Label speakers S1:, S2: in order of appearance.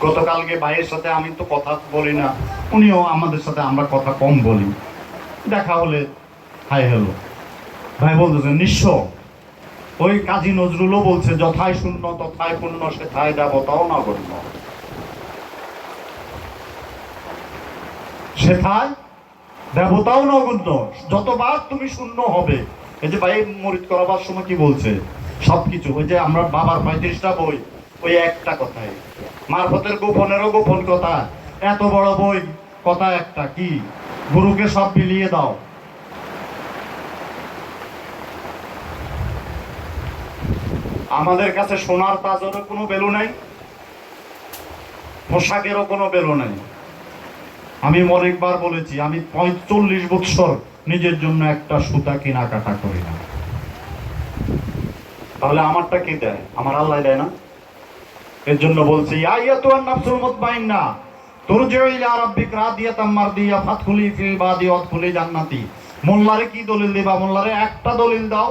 S1: গতকালকে ভাইয়ের সাথে আমি তো কথা বলি না, উনিও আমাদের সাথে আমরা কথা কম বলি, দেখা হলে হাই হ্যালো। ভাই বলতেছে নিঃস্ব, ওই কাজী নজরুলও বলছে যথায় শূন্য তথায় পূর্ণ, সেথায় দেবতাও নগণ্য। সেথায় দেবতাও নগণ্য, যতবার তুমি শূন্য হবে। এই যে ভাই মরিদ করাবার সময় কি বলছে, সবকিছু ওই যে আমরা বাবার 35টা বই, ওই একটা কথাই মারফতের গোপনেরও গোপন কথা, এত বড় বই, কথা একটা কি, গুরুকে সব মিলিয়ে দাও। আমাদের কাছে সোনার তাজেরও কোনো ভ্যালু নাই, পোশাকেরও কোনো ভ্যালু নাই। আমি অনেকবার বলেছি, আমি 45 বছর নিজের জন্য একটা সুতা কেনাকাটা করি না। তাহলে আমারটা কে দেয়? আমার আল্লাহ দেয় না? এর জন্য বলছি আয়াতুন নাফসুল মুতমাইন্না তুরজিউ ইলা রাব্বিক রাদিয়াতাম মারদিয়া ফাদখুলি ফি ইবাদি ওয়াদখুলি জান্নাতি। মোল্লারে কি দলিল দিবা? মোল্লারে একটা দলিল দাও